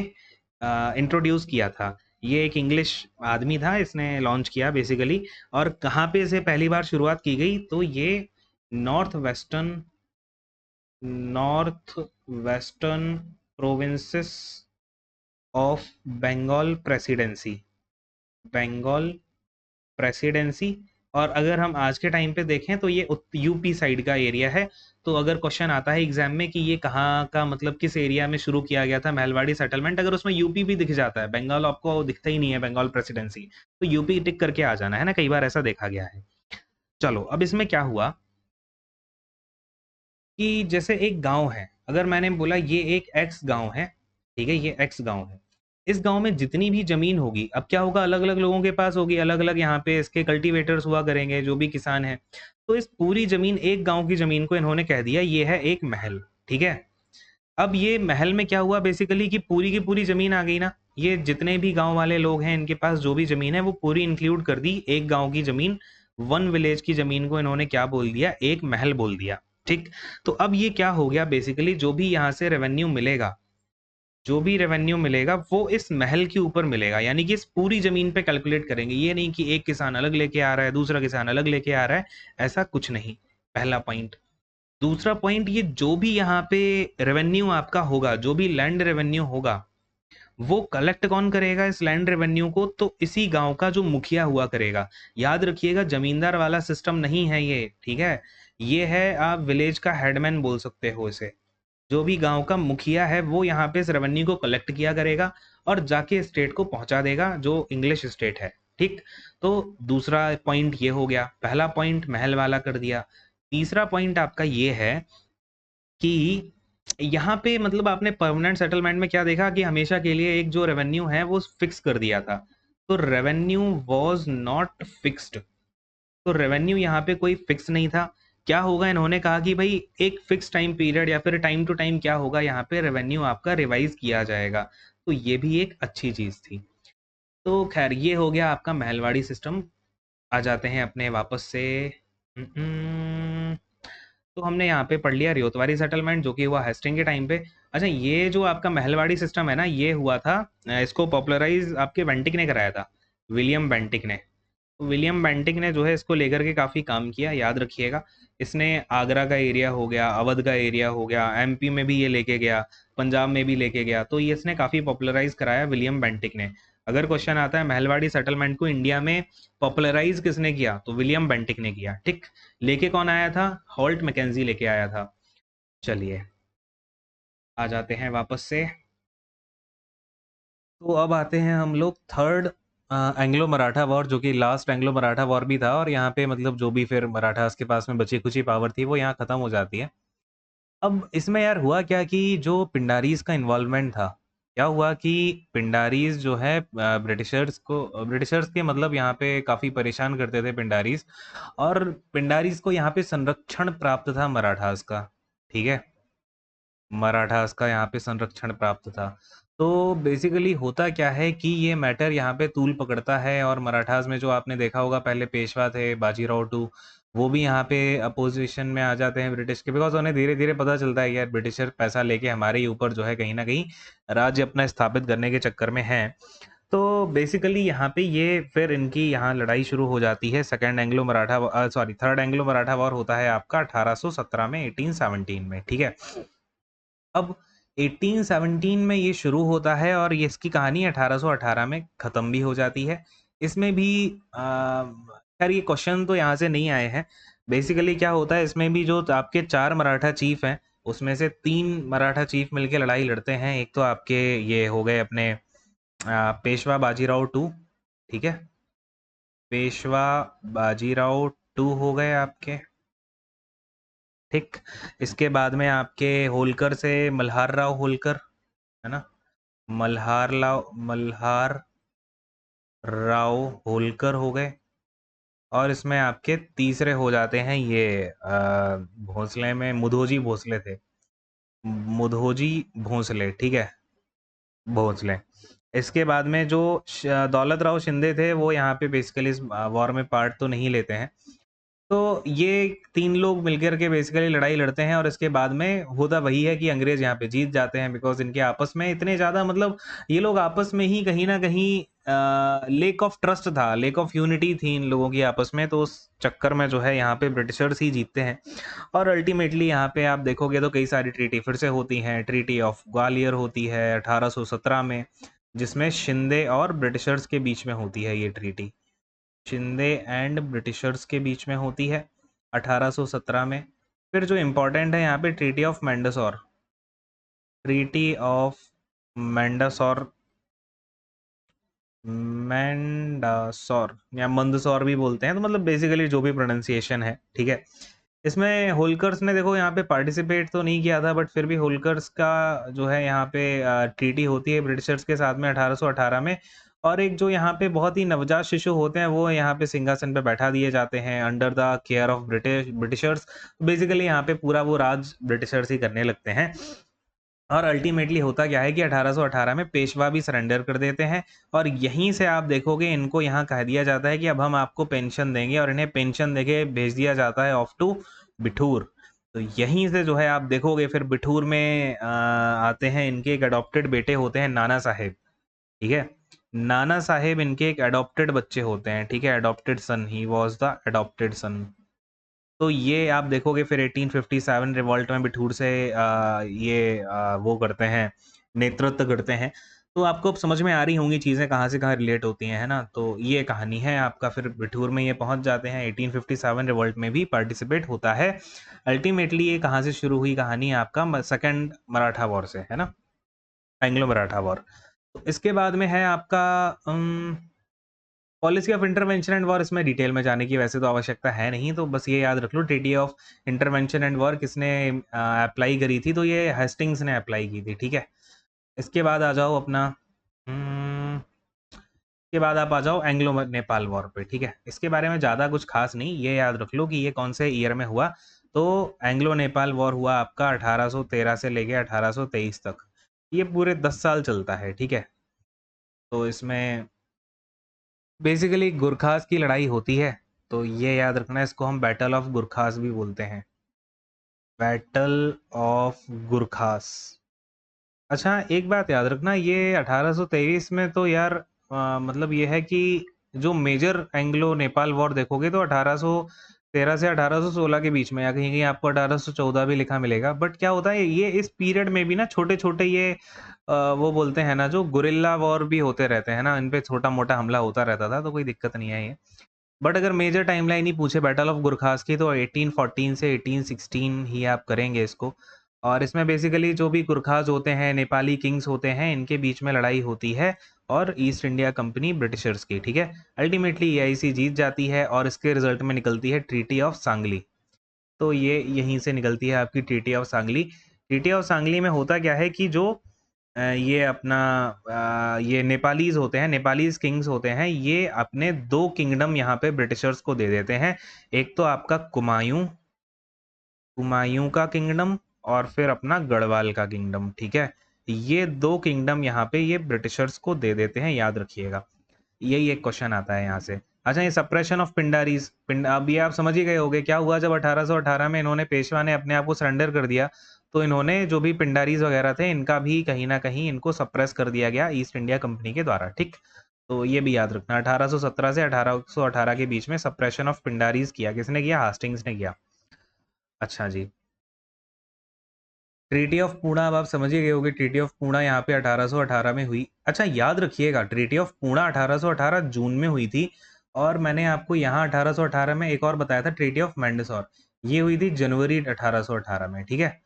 इंट्रोड्यूस किया था। ये एक इंग्लिश आदमी था, इसने लॉन्च किया बेसिकली। और कहाँ पे इसे पहली बार शुरुआत की गई? तो ये north western, north western provinces of Bengal presidency, Bengal presidency. और अगर हम आज के टाइम पे देखें तो ये यूपी साइड का एरिया है। तो अगर क्वेश्चन आता है एग्जाम में कि ये कहाँ का, मतलब किस एरिया में शुरू किया गया था महलवाड़ी सेटलमेंट, अगर उसमें यूपी भी दिख जाता है, बंगाल आपको दिखता ही नहीं है बंगाल प्रेसिडेंसी, तो यूपी टिक करके आ जाना है ना, कई बार ऐसा देखा गया है। चलो, अब इसमें क्या हुआ कि जैसे एक गांव है, अगर मैंने बोला ये एक एक्स गांव है, ठीक है, ये एक्स गांव है, इस गांव में जितनी भी जमीन होगी, अब क्या होगा, अलग अलग लोगों के पास होगी, अलग अलग यहाँ पे इसके कल्टीवेटर्स हुआ करेंगे, जो भी किसान है। तो इस पूरी जमीन, एक गांव की जमीन को इन्होंने कह दिया ये है एक महल। ठीक है, अब ये महल में क्या हुआ बेसिकली कि पूरी की पूरी जमीन आ गई ना, ये जितने भी गांव वाले लोग हैं इनके पास जो भी जमीन है वो पूरी इंक्लूड कर दी एक गांव की जमीन। वन विलेज की जमीन को इन्होंने क्या बोल दिया? एक महल बोल दिया। ठीक, तो अब ये क्या हो गया बेसिकली, जो भी यहाँ से रेवेन्यू मिलेगा, जो भी रेवेन्यू मिलेगा वो इस महल के ऊपर मिलेगा, यानी कि इस पूरी जमीन पे कैलकुलेट करेंगे, ये नहीं कि एक किसान अलग लेके आ रहा है, दूसरा किसान अलग लेके आ रहा है, ऐसा कुछ नहीं। पहला पॉइंट। दूसरा पॉइंट, ये जो भी यहाँ पे रेवेन्यू आपका होगा, जो भी लैंड रेवेन्यू होगा, वो कलेक्ट कौन करेगा इस लैंड रेवेन्यू को? तो इसी गांव का जो मुखिया हुआ करेगा। याद रखिएगा, जमींदार वाला सिस्टम नहीं है ये, ठीक है, ये है, आप विलेज का हेडमैन बोल सकते हो इसे। जो भी गांव का मुखिया है वो यहाँ पे इस रेवेन्यू को कलेक्ट किया करेगा और जाके स्टेट को पहुंचा देगा, जो इंग्लिश स्टेट है। ठीक, तो दूसरा पॉइंट ये हो गया, पहला पॉइंट महल वाला कर दिया। तीसरा पॉइंट आपका ये है कि यहाँ पे मतलब आपने परमानेंट सेटलमेंट में क्या देखा कि हमेशा के लिए एक जो रेवेन्यू है वो फिक्स कर दिया था। तो रेवेन्यू वॉज नॉट फिक्स्ड। तो रेवेन्यू यहाँ पे कोई फिक्स नहीं था। क्या होगा, इन्होंने कहा कि भाई एक फिक्स टाइम पीरियड या फिर टाइम टू टाइम क्या होगा, यहाँ पे रेवेन्यू आपका रिवाइज किया जाएगा। तो ये भी एक अच्छी चीज थी। तो खैर, ये हो गया आपका महलवाड़ी सिस्टम। आ जाते हैं अपने वापस से। हम्म, तो हमने यहाँ पे पढ़ लिया रियोतवारी सेटलमेंट जो कि हुआ हेस्टिंग के टाइम पे। अच्छा, ये जो आपका महलवाड़ी सिस्टम है ना, ये हुआ था, इसको पॉपुलराइज आपके बेंटिक ने कराया था, विलियम बेंटिक ने। विलियम बेंटिक ने जो है इसको लेकर के काफ़ी काम किया, याद रखिएगा। इसने आगरा का एरिया हो गया, अवध का एरिया हो गया, एमपी में भी ये लेके गया, पंजाब में भी लेके गया, तो ये इसने काफ़ी पॉपुलराइज कराया विलियम बेंटिक ने। अगर क्वेश्चन आता है महलवाड़ी सेटलमेंट को इंडिया में पॉपुलराइज किसने किया, तो विलियम बेंटिक ने किया। ठीक, लेके कौन आया था? हॉल्ट मैकेंजी लेके आया था। चलिए, आ जाते हैं वापस से। तो अब आते हैं हम लोग थर्ड एंग्लो मराठा वॉर, जो कि लास्ट एंग्लो मराठा वॉर भी था, और यहाँ पे मतलब जो भी फिर मराठास के पास में बची कुची पावर थी वो यहाँ खत्म हो जाती है। अब इसमें यार हुआ क्या कि जो पिंडारीज का इन्वॉल्वमेंट था, क्या हुआ कि पिंडारीज जो है ब्रिटिशर्स के मतलब यहाँ पे काफ़ी परेशान करते थे पिंडारीज, और पिंडारीज को यहाँ पे संरक्षण प्राप्त था मराठास का। ठीक है, मराठास का यहाँ पे संरक्षण प्राप्त था। तो बेसिकली होता क्या है कि ये मैटर यहाँ पे तूल पकड़ता है, और मराठास में जो आपने देखा होगा पहले पेशवा थे बाजीराव टू, वो भी यहाँ पे अपोजिशन में आ जाते हैं ब्रिटिश के, बिकॉज उन्हें धीरे धीरे पता चलता है यार ब्रिटिशर पैसा लेके हमारे ही ऊपर जो है कहीं ना कहीं राज्य अपना स्थापित करने के चक्कर में है। तो बेसिकली यहाँ पे ये फिर इनकी यहाँ लड़ाई शुरू हो जाती है। Second Anglo Maratha sorry third Anglo Maratha war होता है आपका 1817 में, 1817 में। ठीक है, अब 1817 में ये शुरू होता है और ये इसकी कहानी 1818 में ख़त्म भी हो जाती है। इसमें भी खैर ये क्वेश्चन तो यहाँ से नहीं आए हैं। बेसिकली क्या होता है इसमें भी, जो आपके 4 मराठा चीफ हैं उसमें से 3 मराठा चीफ मिलके लड़ाई लड़ते हैं। एक तो आपके ये हो गए अपने पेशवा बाजीराव टू। ठीक है, पेशवा बाजीराव टू हो गए आपके। ठीक, इसके बाद में आपके होलकर से मल्हार राव होलकर, है ना, मल्हार राव होलकर हो गए। और इसमें आपके तीसरे हो जाते हैं ये भोसले में मुधोजी भोसले थे, मुधोजी भोसले। ठीक है, भोसले। इसके बाद में जो दौलत राव शिंदे थे वो यहाँ पे बेसिकली इस वॉर में पार्ट तो नहीं लेते हैं। तो ये 3 लोग मिलकर के बेसिकली लड़ाई लड़ते हैं, और इसके बाद में होता वही है कि अंग्रेज यहाँ पे जीत जाते हैं, बिकॉज इनके आपस में इतने ज़्यादा मतलब ये लोग आपस में ही कहीं ना कहीं लेक ऑफ ट्रस्ट था, लेक ऑफ यूनिटी थी इन लोगों की आपस में। तो उस चक्कर में जो है यहाँ पे ब्रिटिशर्स ही जीतते हैं। और अल्टीमेटली यहाँ पे आप देखोगे तो कई सारी ट्रीटी फिर से होती हैं। ट्रीटी ऑफ ग्वालियर होती है 1817 में, जिसमें शिंदे और ब्रिटिशर्स के बीच में होती है ये ट्रीटी। शिंदे एंड ब्रिटिशर्स के बीच में होती है 1817 में। फिर जो इम्पोर्टेंट है यहाँ पे ट्रीटी ऑफ मैंडसौर, ट्रीटी ऑफ मैंडसौर, मैंडसौर या मंदसौर भी बोलते हैं, तो मतलब बेसिकली जो भी प्रोनाउंसिएशन है। ठीक है, इसमें होलकर्स ने देखो यहाँ पे पार्टिसिपेट तो नहीं किया था, बट फिर भी होलकर्स का जो है यहाँ पे ट्रीटी होती है ब्रिटिशर्स के साथ में 1818 में। और एक जो यहाँ पे बहुत ही नवजात शिशु होते हैं वो यहाँ पे सिंहासन पे बैठा दिए जाते हैं under the care of Britishers. Basically यहाँ पे पूरा वो राज ब्रिटिशर्स ही करने लगते हैं। और अल्टीमेटली होता क्या है कि 1818 में पेशवा भी सरेंडर कर देते हैं, और यहीं से आप देखोगे इनको यहाँ कह दिया जाता है कि अब हम आपको पेंशन देंगे, और इन्हें पेंशन देके भेज दिया जाता है ऑफ टू बिठूर। तो यहीं से जो है आप देखोगे फिर बिठूर में आते हैं इनके एक अडॉप्टेड बेटे होते हैं नाना साहेब। ठीक है, नाना साहेब इनके एक अडॉप्टेड बच्चे होते हैं। ठीक है, adopted son, he was the adopted son. तो ये आप देखोगे फिर 1857 रिवॉल्ट में बिठूर से वो करते हैं, नेतृत्व करते हैं। तो आपको अब समझ में आ रही होंगी चीज़ें कहाँ से कहाँ रिलेट होती हैं, है ना। तो ये कहानी है आपका, फिर बिठूर में ये पहुंच जाते हैं, 1857 रिवॉल्ट में भी पार्टिसिपेट होता है। अल्टीमेटली ये कहाँ से शुरू हुई कहानी आपका सेकंड मराठा वॉर से, है ना, एंग्लो मराठा वॉर। तो इसके बाद में है आपका policy of intervention and war. इसमें डिटेल में जाने की वैसे तो आवश्यकता है नहीं, तो बस ये याद रख लो treaty of intervention and war किसने अप्लाई करी थी, तो ये हेस्टिंग्स ने अप्लाई की थी। ठीक है, इसके बाद आ जाओ अपना इसके बाद आप आ जाओ एंग्लो नेपाल वॉर पे। ठीक है, इसके बारे में ज़्यादा कुछ खास नहीं, ये याद रख लो कि ये कौन से ईयर में हुआ। तो एंग्लो नेपाल वॉर हुआ आपका 1813 से लेके 1823 तक, ये पूरे 10 साल चलता है। ठीक है, तो इसमें बेसिकली गुरखास की लड़ाई होती है, तो ये याद रखना, इसको हम बैटल ऑफ गुरखास भी बोलते हैं, बैटल ऑफ गुरखास। अच्छा एक बात याद रखना, ये 1823 में तो यार मतलब ये है कि जो मेजर एंग्लो नेपाल वॉर देखोगे तो 1813 से 1816 के बीच में, या कहीं कहीं आपको 1814 भी लिखा मिलेगा। बट क्या होता है ये इस पीरियड में भी ना छोटे छोटे ये वो बोलते हैं ना जो गुरिल्ला वॉर भी होते रहते हैं ना, इन पे छोटा मोटा हमला होता रहता था, तो कोई दिक्कत नहीं है ये। बट अगर मेजर टाइमलाइन ही पूछे बैटल ऑफ गुरखास की, तो 1814 से 1816 ही आप करेंगे इसको। और इसमें बेसिकली जो भी गुरखास होते हैं, नेपाली किंग्स होते हैं, इनके बीच में लड़ाई होती है। और ईस्ट इंडिया कंपनी ब्रिटिशर्स की, ठीक है। अल्टीमेटली एआईसी जीत जाती है और इसके रिजल्ट में निकलती है ट्रीटी ऑफ सांगली। तो ये यहीं से निकलती है आपकी treaty of Sangli. Treaty of Sangli में होता क्या है कि जो ये अपना ये नेपालीज होते हैं, नेपालीज किंग्स होते हैं, ये अपने 2 किंगडम यहाँ पे ब्रिटिशर्स को दे देते हैं। एक तो आपका कुमायूं हुमायूं का किंगडम और फिर अपना गढ़वाल का किंगडम, ठीक है। ये 2 किंगडम यहाँ पे ये ब्रिटिशर्स को दे देते हैं, याद रखिएगा। यही एक क्वेश्चन आता है यहाँ से। अच्छा, ये सप्रेशन ऑफ पिंडारीज, अब ये आप समझ ही गए होंगे क्या हुआ जब 1818 में इन्होंने, पेशवा ने अपने आप को सरेंडर कर दिया, तो इन्होंने जो भी पिंडारीज वगैरह थे इनका भी कहीं ना कहीं इनको सप्रेस कर दिया गया ईस्ट इंडिया कंपनी के द्वारा, ठीक। तो ये भी याद रखना, 1817 से 1818 के बीच में सप्रेशन ऑफ पिंडारीज किया किसने किया? हास्टिंग्स ने किया। अच्छा जी, ट्रीटी ऑफ पूना, अब आप समझ ही गए होगे, ट्रीटी ऑफ पूना यहाँ पे 1818 में हुई। अच्छा याद रखिएगा, ट्रीटी ऑफ पूना 1818 जून में हुई थी, और मैंने आपको यहाँ 1818 में एक और बताया था, ट्रीटी ऑफ मैंडसौर, ये हुई थी जनवरी 1818 में, ठीक है।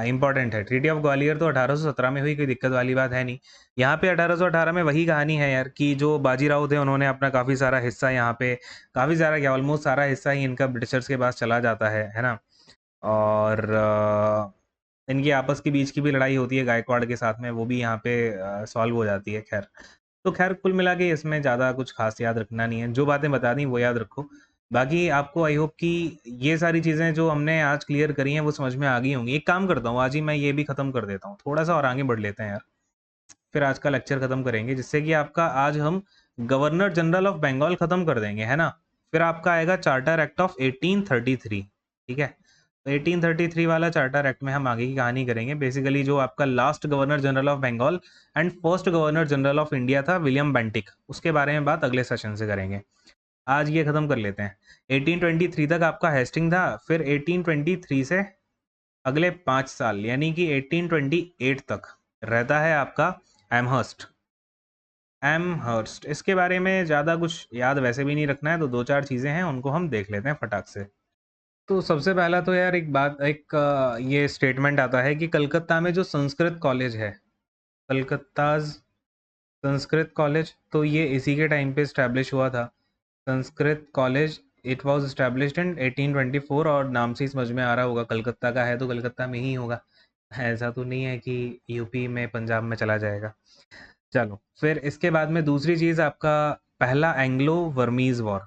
इंपॉर्टेंट है। ट्रीटी ऑफ ग्वालियर तो 1817 में हुई, कोई दिक्कत वाली बात है नहीं। यहाँ पे 1818 में वही कहानी है यार, कि जो बाजीराव थे उन्होंने अपना काफ़ी सारा हिस्सा यहाँ पे, काफ़ी सारा क्या, ऑलमोस्ट सारा हिस्सा ही इनका ब्रिटिशर्स के पास चला जाता है ना। और इनकी आपस के बीच की भी लड़ाई होती है गायकवाड़ के साथ में, वो भी यहाँ पे सॉल्व हो जाती है। खैर, तो खैर कुल मिला के इसमें ज़्यादा कुछ खास याद रखना नहीं है, जो बातें बता दी वो याद रखो। बाकी आपको आई होप कि ये सारी चीज़ें जो हमने आज क्लियर करी हैं वो समझ में आ गई होंगी। एक काम करता हूँ, आज ही मैं ये भी ख़त्म कर देता हूँ, थोड़ा सा और आगे बढ़ लेते हैं यार, फिर आज का लेक्चर ख़त्म करेंगे, जिससे कि आपका आज हम गवर्नर जनरल ऑफ बंगाल ख़त्म कर देंगे, है ना। फिर आपका आएगा चार्टर एक्ट ऑफ 1833, ठीक है। तो 1833 वाला चार्टर एक्ट में हम आगे की कहानी करेंगे। बेसिकली जो आपका last governor general of Bengal and first governor general of India था, विलियम बेंटिक, उसके बारे में बात अगले सेशन से करेंगे। आज ये खत्म कर लेते हैं। 1823 तक आपका हेस्टिंग था, फिर 1823 से अगले 5 साल यानी कि 1828 तक रहता है आपका एमहर्स्ट। एमहर्स्ट, इसके बारे में ज़्यादा कुछ याद वैसे भी नहीं रखना है, तो 2-4 चीज़ें हैं उनको हम देख लेते हैं फटाक से। तो सबसे पहला तो यार एक बात, एक ये स्टेटमेंट आता है कि कलकत्ता में जो संस्कृत कॉलेज है, कलकत्ता संस्कृत कॉलेज, तो ये इसी के टाइम पे इस्टेब्लिश हुआ था। Sanskrit college it was established in 1824, और नाम से ही समझ में आ रहा होगा कलकत्ता का है तो कलकत्ता में ही होगा, ऐसा तो नहीं है कि यूपी में पंजाब में चला जाएगा। चलो, फिर इसके बाद में दूसरी चीज़ आपका पहला Anglo Burmese war,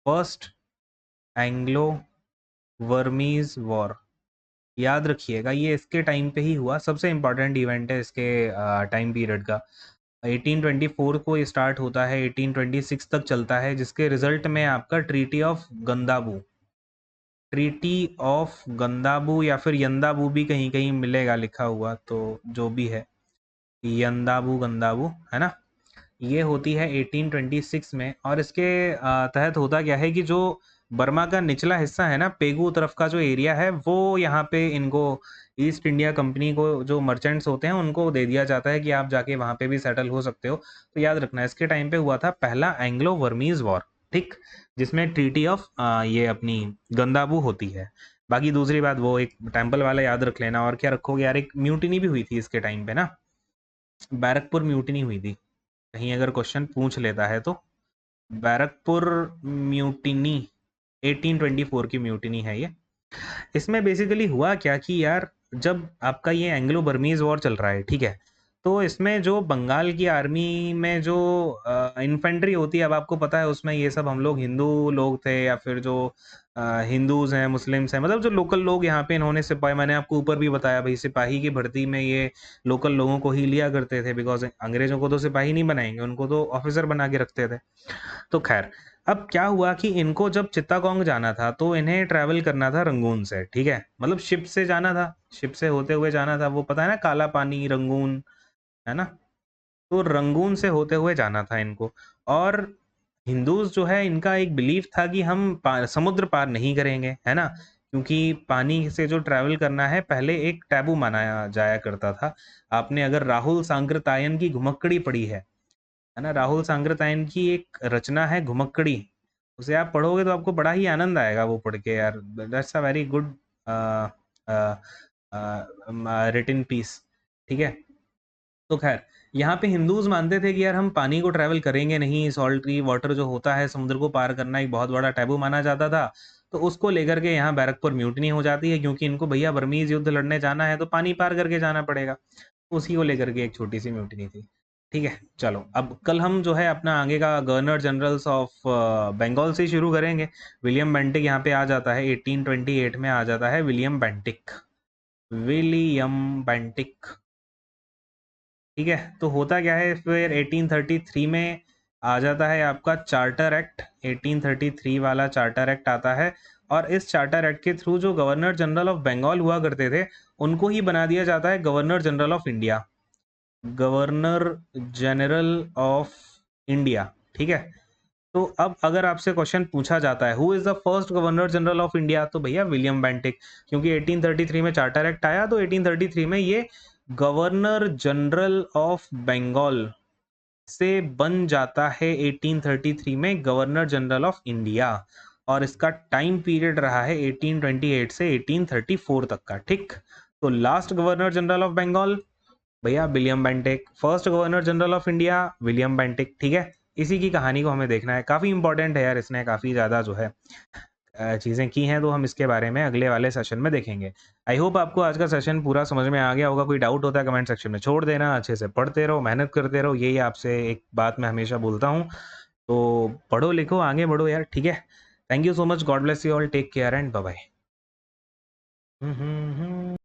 first Anglo Burmese war, याद रखिएगा ये इसके टाइम पे ही हुआ, सबसे इम्पोर्टेंट इवेंट है इसके टाइम पीरियड का। 1824 को ये स्टार्ट होता है, 1826 तक चलता है, जिसके रिजल्ट में आपका ट्रीटी ऑफ गंदाबू, ट्रीटी ऑफ गंदाबू या फिर यंदाबू भी कहीं कहीं मिलेगा लिखा हुआ, तो जो भी है यंदाबू गंदाबू, है ना। ये होती है 1826 में, और इसके तहत होता क्या है कि जो बर्मा का निचला हिस्सा है ना, पेगू तरफ का जो एरिया है, वो यहाँ पे इनको ईस्ट इंडिया कंपनी को, जो मर्चेंट्स होते हैं उनको दे दिया जाता है कि आप जाके वहाँ पे भी सेटल हो सकते हो। तो याद रखना इसके टाइम पे हुआ था पहला एंग्लो वर्मीज वॉर, ठीक, जिसमें ट्रीटी ऑफ ये अपनी गंदाबू होती है। बाकी दूसरी बात वो एक टेम्पल वाला याद रख लेना, और क्या रखोगे यार, एक म्यूटिनी भी हुई थी इसके टाइम पे ना, बैरकपुर म्यूटिनी हुई थी, कहीं अगर क्वेश्चन पूछ लेता है तो। बैरकपुर म्यूटिनी 1824 की म्यूटिनी है ये। इसमें बेसिकली हुआ क्या कि यार, जब आपका ये एंग्लो बर्मीज वॉर चल रहा है, ठीक है, तो इसमें जो बंगाल की आर्मी में जो इन्फेंट्री होती है, अब आपको पता है उसमें ये सब हम लोग हिंदू लोग थे, या फिर जो हिंदूज हैं, मुस्लिम्स हैं, मतलब जो लोकल लोग यहाँ पे, इन्होंने सिपाही, मैंने आपको ऊपर भी बताया भाई, सिपाही की भर्ती में ये लोकल लोगों को ही लिया करते थे, बिकॉज अंग्रेजों को तो सिपाही नहीं बनाएंगे, उनको तो ऑफिसर बना के रखते थे। तो खैर, अब क्या हुआ कि इनको जब चित्तागोंग जाना था, तो इन्हें ट्रैवल करना था रंगून से, ठीक है, मतलब शिप से जाना था, शिप से होते हुए जाना था, वो पता है ना, काला पानी रंगून, है ना। तो रंगून से होते हुए जाना था इनको। और हिंदूज जो है, इनका एक बिलीफ था कि हम समुद्र पार नहीं करेंगे, है ना, क्योंकि पानी से जो ट्रैवल करना है पहले एक टैबू माना जाया करता था। आपने अगर राहुल सांकृतायन की घुमक्कड़ी पढ़ी है ना, राहुल सांकृतायन की एक रचना है घुमक्कड़ी, उसे आप पढ़ोगे तो आपको बड़ा ही आनंद आएगा वो पढ़ के यार, that's a very good written piece, ठीक है। तो खैर यहाँ पे हिंदूज मानते थे कि यार हम पानी को ट्रैवल करेंगे नहीं, सॉल्टी वाटर जो होता है समुद्र को पार करना एक बहुत बड़ा टैबू माना जाता था। तो उसको लेकर के यहाँ बैरकपुर म्यूटनी हो जाती है, क्योंकि इनको भैया बर्मीज युद्ध लड़ने जाना है तो पानी पार करके जाना पड़ेगा। उसी को लेकर के एक छोटी सी म्यूटनी थी। ठीक है, चलो अब कल हम जो है अपना आगे का गवर्नर जनरल्स ऑफ बंगाल से शुरू करेंगे। विलियम बेंटिक यहाँ पे आ जाता है 1828 में, आ जाता है विलियम बेंटिक। विलियम बेंटिक, ठीक है। तो होता क्या है फिर 1833 में आ जाता है आपका चार्टर एक्ट, 1833 वाला चार्टर एक्ट आता है। और इस चार्टर एक्ट के थ्रू जो गवर्नर जनरल ऑफ बंगाल हुआ करते थे उनको ही बना दिया जाता है governor general of India. Governor general of India, ठीक है। तो अब अगर आपसे क्वेश्चन पूछा जाता है who is the first governor general of India, तो भैया विलियम बेंटिक, क्योंकि 1833 में चार्टर एक्ट आया तो 1833 में ये गवर्नर जनरल ऑफ बंगाल से बन जाता है 1833 में गवर्नर जनरल ऑफ इंडिया। और इसका टाइम पीरियड रहा है 1828 से 1834 तक का, ठीक। तो last governor general of Bengal भैया William Bentinck, first governor general of India William Bentinck, ठीक है। इसी की कहानी को हमें देखना है, काफी इंपॉर्टेंट है यार, इसने काफी ज्यादा जो है चीजें की हैं, तो हम इसके बारे में अगले वाले सेशन में देखेंगे। आई होप आपको आज का सेशन पूरा समझ में आ गया होगा। कोई डाउट होता है कमेंट सेक्शन में छोड़ देना, अच्छे से पढ़ते रहो, मेहनत करते रहो, यही आपसे एक बात मैं हमेशा बोलता हूँ। तो पढ़ो लिखो आगे बढ़ो यार, ठीक है। Thank you so much, God bless you all, take care and bye bye.